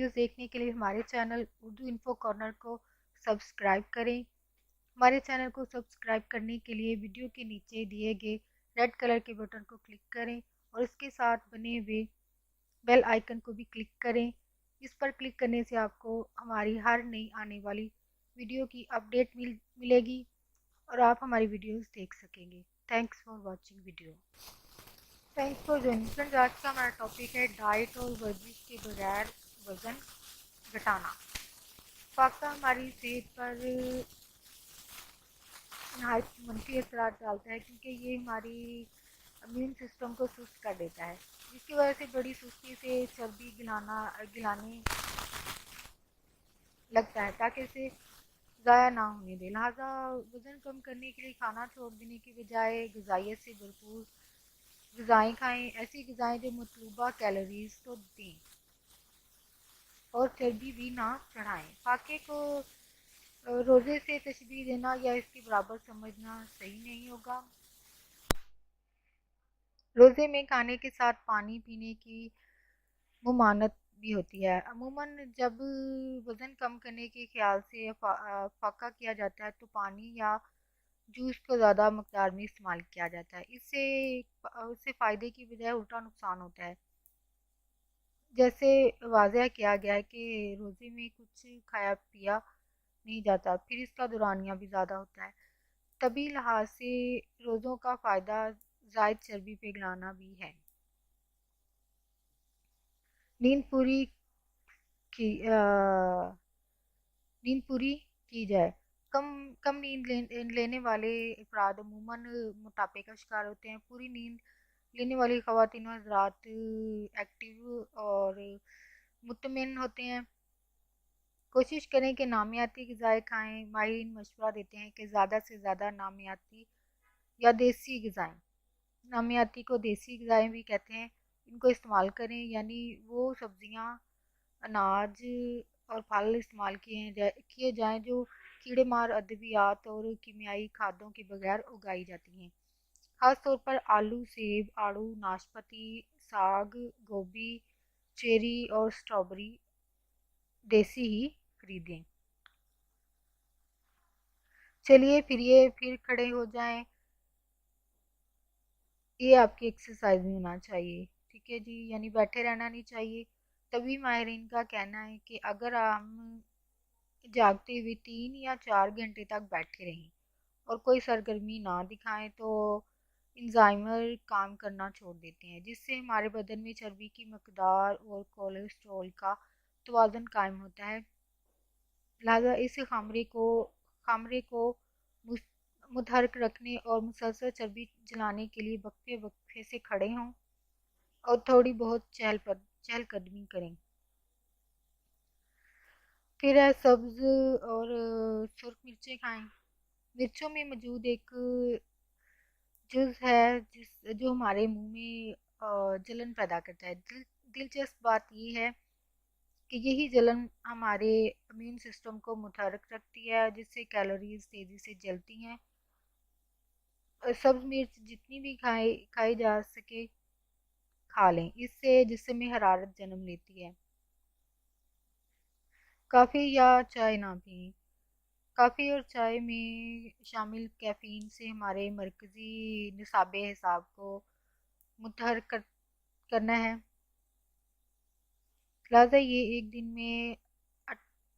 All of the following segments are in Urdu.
ویڈیوز دیکھنے کے لیے ہمارے چینل اردو انفو کارنر کو سبسکرائب کریں۔ ہمارے چینل کو سبسکرائب کرنے کے لیے ویڈیو کے نیچے دیے گئے ریڈ کلر کے بٹن کو کلک کریں اور اس کے ساتھ بنے ہوئے بیل آئیکن کو بھی کلک کریں۔ اس پر کلک کرنے سے آپ کو ہماری ہر نئی آنے والی ویڈیو کی اپڈیٹ ملے گی اور آپ ہماری ویڈیوز دیکھ سکیں گے۔ Thanks for watching video. Thanks for joining friends, آج کا ہمارا ٹاپک ہے ڈائٹ اور ورزش کے بغیر وزن گھٹانا۔ فاقہ ہماری صحت پر نہایت منفی اثرات ڈالتا ہے کیونکہ یہ ہماری امیون سسٹم کو سست کر دیتا ہے، جس کی وجہ سے بڑی سستی سے چربی گلانے لگتا ہے تاکہ اسے ضائع نہ ہونے دے۔ لہٰذا وزن کم کرنے کے لیے کھانا چھوڑ دینے کی بجائے غذائیت سے بھرپور غذائیں کھائیں، ایسی غذائیں جو مطلوبہ کیلوریز تو دیں اور چربی بھی نہ چڑھائیں۔ فاقے کو روزے سے تشبیہ دینا یا اس کے برابر سمجھنا صحیح نہیں ہوگا۔ روزے میں کھانے کے ساتھ پانی پینے کی ممانعت بھی ہوتی ہے۔ عموماً جب وزن کم کرنے کے خیال سے فاقہ کیا جاتا ہے تو پانی یا جوس کو زیادہ مقدار میں استعمال کیا جاتا ہے۔ اس سے فائدے کی بجائے الٹا نقصان ہوتا ہے۔ جیسے واضح کیا گیا ہے کہ روزے میں کچھ کھایا پیا نہیں جاتا، پھر اس کا دورانیہ بھی زیادہ ہوتا ہے۔ طبی لحاظ سے روزوں کا فائدہ زائد چربی پگھلانا بھی ہے۔ نیند پوری کی جائے۔ کم نیند لینے والے افراد عموماً موٹاپے کا شکار ہوتے ہیں۔ پوری نیند لینے والی خواتین و حضرات ایکٹیو اور مطمئن ہوتے ہیں۔ کوشش کریں کہ نامیاتی غذائیں کھائیں۔ ماہرین مشورہ دیتے ہیں کہ زیادہ سے زیادہ نامیاتی یا دیسی غذائیں، نامیاتی کو دیسی غذائیں بھی کہتے ہیں، ان کو استعمال کریں، یعنی وہ سبزیاں، اناج اور پھل استعمال کیے جائیں جو کیڑے مار ادویات اور کیمیائی کھادوں کے بغیر اگائی جاتی ہیں۔ خاص طور پر آلو، سیب، آڑو، ناشپاتی، ساگ، گوبھی، چیری اور سٹرابری دیسی ہی خریدیں۔ چلیے پھر کھڑے ہو جائیں، یہ آپ کی ایکسرسائز میں ہونا چاہیے، ٹھیک ہے جی، یعنی بیٹھے رہنا نہیں چاہیے۔ تبھی ماہرین کا کہنا ہے کہ اگر ہم جاگتے ہوئے 3 یا 4 گھنٹے تک بیٹھے رہیں اور کوئی سرگرمی نہ دکھائیں تو انزائمر کام کرنا چھوڑ دیتے ہیں، جس سے ہمارے بدن میں چربی کی مقدار اور کولیسٹرول کا توازن قائم ہوتا ہے۔ لہذا اس خامرے کو متحرک رکھنے اور مسلسل چربی جلانے کے لیے وقفے وقفے سے کھڑے ہوں اور تھوڑی بہت چہل قدمی کریں۔ پھر ہے سبز اور سرخ مرچیں کھائیں۔ مرچوں میں موجود ایک جز ہے جو ہمارے منہ میں جلن پیدا کرتا ہے۔ دلچسپ بات یہ ہے کہ یہی جلن ہمارے امیون سسٹم کو متحرک رکھتی ہے، جس سے کیلوریز تیزی سے جلتی ہیں۔ سبز مرچ جتنی بھی کھائی جا سکے کھا لیں، اس سے جسم میں حرارت جنم لیتی ہے۔ کافی یا چائے نہ پئیں۔ کافی اور چائے میں شامل کیفین سے ہمارے مرکزی نصاب حساب کو متحرک کرنا ہے، لہذا یہ ایک دن میں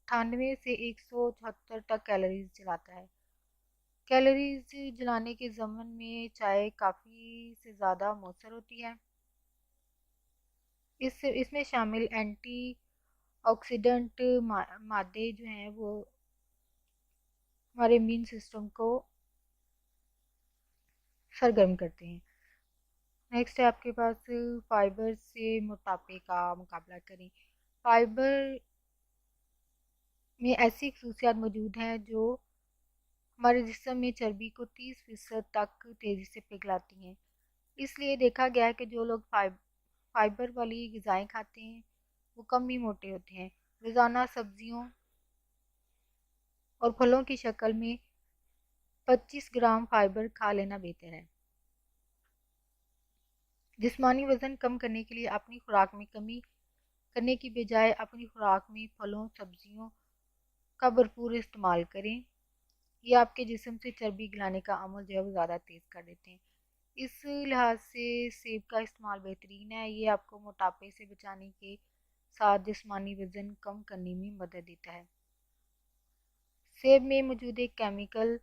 98 سے 174 تک کیلوریز جلاتا ہے۔ کیلوریز جلانے کے ضمن میں چائے کافی سے زیادہ مؤثر ہوتی ہے۔ اس میں شامل اینٹی آکسیڈنٹ مادے جو ہیں وہ ہمارے امیون سسٹم کو سرگرم کرتے ہیں۔ نیکسٹ ہے آپ کے پاس فائبر سے موٹاپے کا مقابلہ کریں۔ فائبر میں ایسی خصوصیات موجود ہیں جو ہمارے جسم میں چربی کو 30% تک تیزی سے پگھلاتی ہیں۔ اس لیے دیکھا گیا ہے کہ جو لوگ فائبر والی غذائیں کھاتے ہیں وہ کم ہی موٹے ہوتے ہیں۔ روزانہ سبزیوں اور پھلوں کی شکل میں 25 گرام فائبر کھا لینا بہتر ہے۔ جسمانی وزن کم کرنے کے لیے اپنی خوراک میں کمی کرنے کی بجائے اپنی خوراک میں پھلوں سبزیوں کا بھرپور استعمال کریں۔ یہ آپ کے جسم سے چربی گلانے کا عمل جو ہے وہ زیادہ تیز کر دیتے ہیں۔ اس لحاظ سے سیب کا استعمال بہترین ہے، یہ آپ کو موٹاپے سے بچانے کے ساتھ جسمانی وزن کم کرنے میں مدد دیتا ہے۔ سیب میں موجود ایک کیمیکل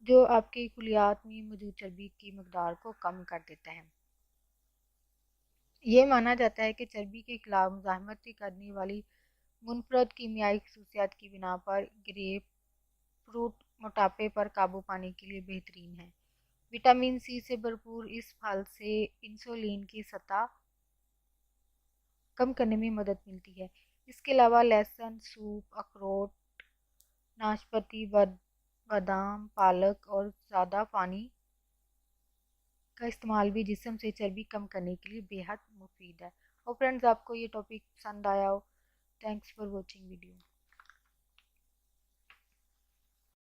جو آپ کے خلیات میں موجود چربی کی مقدار کو کم کر دیتا ہے۔ یہ مانا جاتا ہے کہ چربی کے خلاف مزاحمت کرنے والی منفرد کیمیائی خصوصیات کی بنا پر گریپ فروٹ موٹاپے پر قابو پانے کے لیے بہترین ہے۔ وٹامن سی سے بھرپور اس پھل سے انسولین کی سطح کم کرنے میں مدد ملتی ہے۔ اس کے علاوہ لہسن، سوپ، اخروٹ، ناشپاتی، بادام، پالک اور زیادہ پانی کا استعمال بھی جسم سے چربی کم کرنے کے لیے بے حد مفید ہے۔ اور فرینڈز، آپ کو یہ ٹاپک پسند آیا ہو، تھینکس فار واچنگ ویڈیو۔